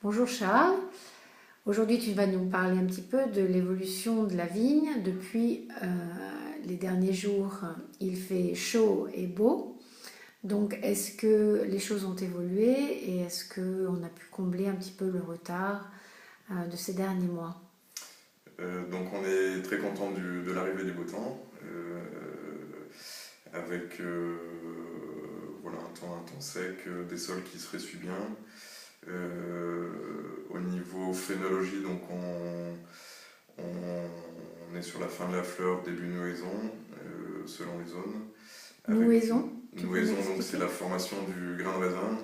Bonjour Charles, aujourd'hui tu vas nous parler un petit peu de l'évolution de la vigne. Depuis les derniers jours, il fait chaud et beau. Donc est-ce que les choses ont évolué et est-ce qu'on a pu combler un petit peu le retard de ces derniers mois? Donc on est très content de l'arrivée du beau temps, avec voilà, un temps sec, des sols qui se ressuient bien. Au niveau phénologie, donc on est sur la fin de la fleur, début nouaison, selon les zones. Avec Nouaison, tu peux nouaison, donc c'est m'expliquer? la formation du grain de raisin.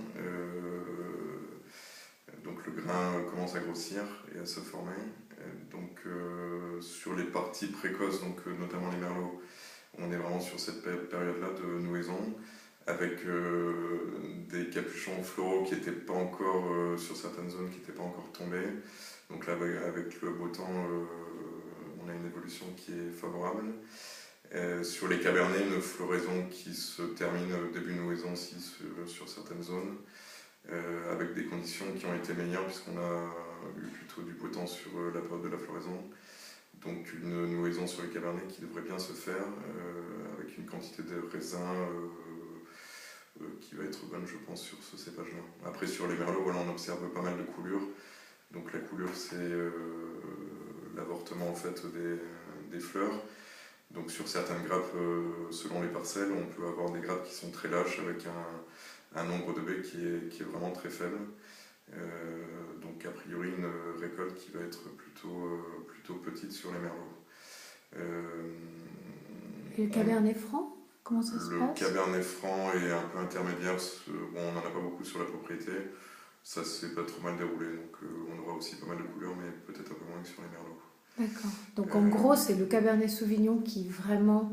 Donc le grain commence à grossir et à se former. Donc sur les parties précoces, donc notamment les merlots, on est vraiment sur cette période-là de nouaison, avec des capuchons floraux qui n'étaient pas encore, sur certaines zones, qui n'étaient pas encore tombés. Donc là, avec le beau temps, on a une évolution qui est favorable. Sur les cabernets, une floraison qui se termine début nouaison aussi sur certaines zones, avec des conditions qui ont été meilleures puisqu'on a eu plutôt du beau temps sur la période de la floraison. Donc une nouaison sur les cabernets qui devrait bien se faire, avec une quantité de raisin qui va être bonne, je pense, sur ce cépage-là. Après, sur les merlots, voilà, on observe pas mal de coulures. Donc la coulure, c'est l'avortement en fait des fleurs. Donc sur certaines grappes, selon les parcelles, on peut avoir des grappes qui sont très lâches avec un nombre de baies qui est vraiment très faible. Donc a priori une récolte qui va être plutôt petite sur les merlots. Et le cabernet franc, comment ça se Le passe? cabernet franc est un peu intermédiaire, bon, on n'en a pas beaucoup sur la propriété, ça s'est pas trop mal déroulé, donc on aura aussi pas mal de couleurs, mais peut-être un peu moins que sur les merlots. D'accord. Donc en gros, Euh, c'est le cabernet sauvignon qui vraiment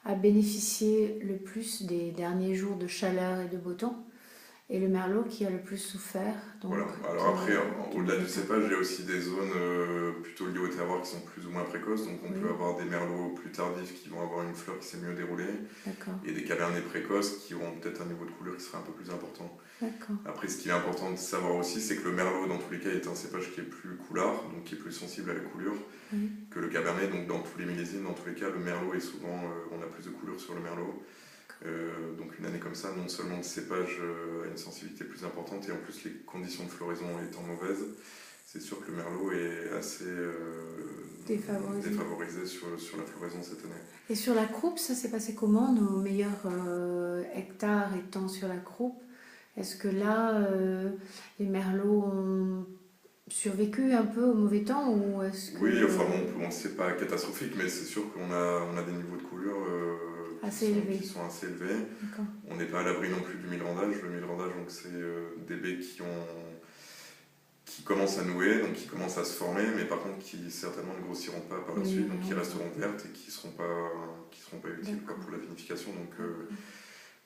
a bénéficié le plus des derniers jours de chaleur et de beau temps. Et le merlot qui a le plus souffert, donc Voilà. Alors après, du au-delà mauvais du temps. cépage, il y a aussi des zones plutôt liées au terroir qui sont plus ou moins précoces. Donc on peut Oui, avoir des merlots plus tardifs qui vont avoir une fleur qui s'est mieux déroulée d'accord, et des cabernets précoces qui auront peut-être un niveau de couleur qui sera un peu plus important. d'accord. Après, ce qui est important de savoir aussi, c'est que le merlot, dans tous les cas, est un cépage qui est plus coulard, donc qui est plus sensible à la coulure Oui, que le cabernet. Donc dans tous les millésimes, dans tous les cas, le merlot est souvent, on a plus de couleur sur le merlot. Donc une année comme ça, non seulement le cépage a une sensibilité plus importante et en plus les conditions de floraison étant mauvaises, c'est sûr que le merlot est assez défavorisé. défavorisé sur la floraison cette année. Et sur la croupe, ça s'est passé comment? Nos meilleurs hectares étant sur la croupe, est-ce que là, les merlots ont survécu un peu au mauvais temps ou est-ce que Oui, enfin bon, c'est pas catastrophique, mais c'est sûr qu'on a des niveaux de coulure assez élevé? qui sont assez élevés. D'accord. On n'est pas à l'abri non plus du mylrandage. Le mylrandage, donc c'est des baies qui commencent à nouer, donc qui commencent à se former, mais par contre qui certainement ne grossiront pas par la Oui, suite, donc qui oui, resteront vertes et qui seront pas utiles quoi, d'accord. pour la vinification.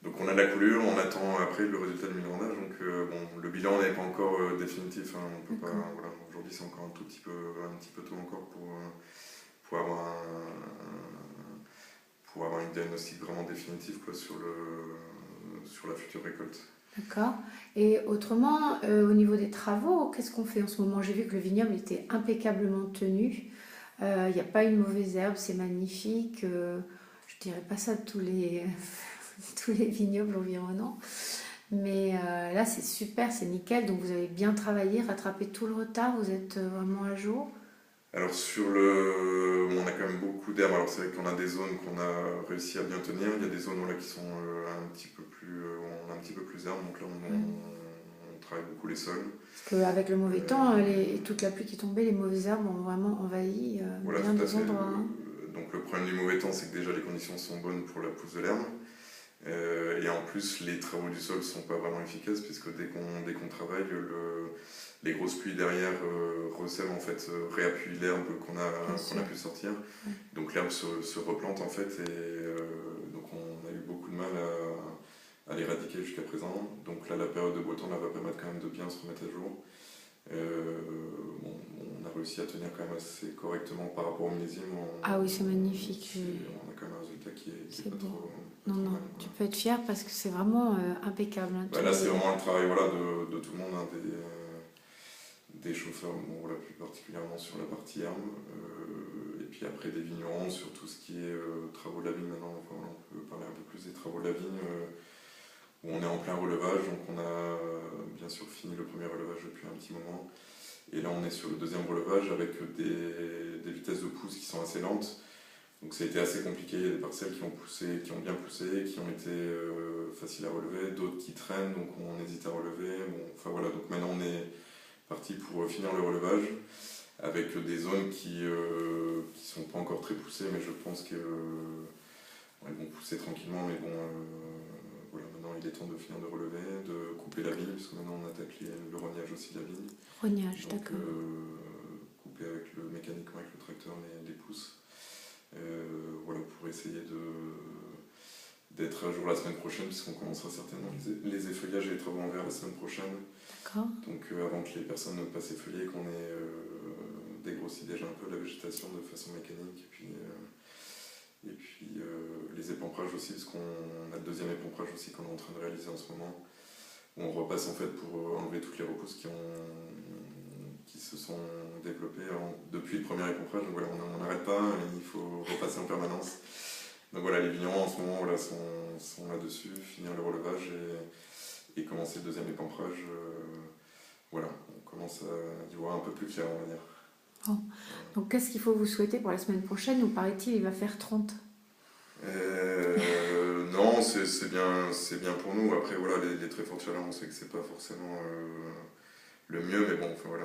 Donc on a de la coulure, on attend après le résultat du mylrandage. Donc bon, le bilan n'est pas encore définitif. Hein, on peut pas, D'accord. voilà, aujourd'hui c'est encore un petit peu tôt encore pour avoir pour avoir un diagnostic vraiment définitif quoi, sur la future récolte. D'accord. Et autrement, au niveau des travaux, qu'est-ce qu'on fait en ce moment? J'ai vu que le vignoble était impeccablement tenu. Il n'y a pas une mauvaise herbe, c'est magnifique. Je dirais pas ça de tous les, tous les vignobles environnants. Mais là, c'est super, c'est nickel. Donc vous avez bien travaillé, rattrapé tout le retard. Vous êtes vraiment à jour. Alors on a quand même beaucoup d'herbes. Alors c'est vrai qu'on a des zones qu'on a réussi à bien tenir. Il y a des zones là, qui sont un petit peu plus, on a un petit peu plus d'herbes. Donc là Mm. on travaille beaucoup les sols. Parce qu'avec le mauvais temps, Euh, et toute la pluie qui est tombée, les mauvaises herbes ont vraiment envahi voilà, bien tout à des fait. endroits, hein. Donc le problème du mauvais temps, c'est que déjà les conditions sont bonnes pour la pousse de l'herbe. Et en plus, les travaux du sol ne sont pas vraiment efficaces puisque dès qu'on travaille, les grosses pluies derrière recèlent en fait, réappuient l'herbe Bien qu'on sûr. a pu sortir. Ouais. Donc l'herbe se replante en fait et donc on a eu beaucoup de mal à l'éradiquer jusqu'à présent. Donc là, la période de beau temps là, va permettre quand même de bien se remettre à jour. Bon, on a réussi à tenir quand même assez correctement par rapport au millésime. Ah oui, c'est magnifique. On a quand même un résultat qui est C'est pas beau. trop Non, non, mal. tu peux être fier parce que c'est vraiment impeccable, hein, Bah là, c'est vraiment le travail voilà, de tout le monde, hein, des chauffeurs, bon, voilà, plus particulièrement sur la partie armes, et puis après des vignerons sur tout ce qui est travaux de la vigne. Maintenant, enfin, voilà, on peut parler un peu plus des travaux de la vigne, où on est en plein relevage, donc on a bien sûr fini le premier relevage depuis un petit moment, et là on est sur le deuxième relevage avec des vitesses de pousse qui sont assez lentes. Donc ça a été assez compliqué, il y a des parcelles qui ont poussé, qui ont bien poussé, qui ont été faciles à relever, d'autres qui traînent, donc on hésite à relever. Bon, enfin voilà, donc maintenant on est parti pour finir le relevage, avec des zones qui sont pas encore très poussées, mais je pense qu'elles vont pousser tranquillement, mais bon, voilà, maintenant il est temps de finir de relever, de couper la vigne, parce que maintenant on attaque le rognage aussi de la vigne. Rognage, Donc d'accord. couper mécaniquement avec le tracteur les pousses. Voilà, pour essayer d'être à jour la semaine prochaine, puisqu'on commencera certainement les effeuillages et les travaux en verre la semaine prochaine. D'accord. Donc avant que les personnes ne passent effeuiller, qu'on ait dégrossi déjà un peu la végétation de façon mécanique. Et puis les épamprages aussi, parce qu'on a le deuxième épamprage aussi qu'on est en train de réaliser en ce moment. Où on repasse en fait pour enlever toutes les repousses qui se sont développées depuis le premier épamprage. Donc voilà, on n'arrête pas, il faut repasser en permanence. Donc voilà, les vignerons en ce moment voilà, sont là-dessus, finir le relevage et commencer le deuxième épamprage. Voilà, on commence à y voir un peu plus clair, on va dire. Bon. Donc qu'est-ce qu'il faut vous souhaiter pour la semaine prochaine? Où paraît-il, il va faire 30. Non, c'est bien pour nous. Après, voilà, les très fortes chaleurs, on sait que c'est pas forcément le mieux, mais bon, enfin, voilà,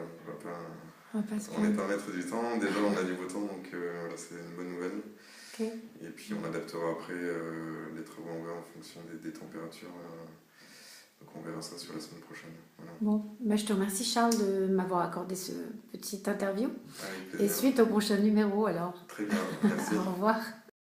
on n'est pas maître du temps. Déjà, on a du beau temps, donc voilà, c'est une bonne nouvelle. Okay. Et puis, on adaptera après les travaux en verre en fonction des températures. Donc, on verra ça sur la semaine prochaine. Voilà. Bon, ben, je te remercie, Charles, de m'avoir accordé ce petit interview. Avec plaisir. Et suite au prochain numéro, alors. Très bien, merci. Au revoir.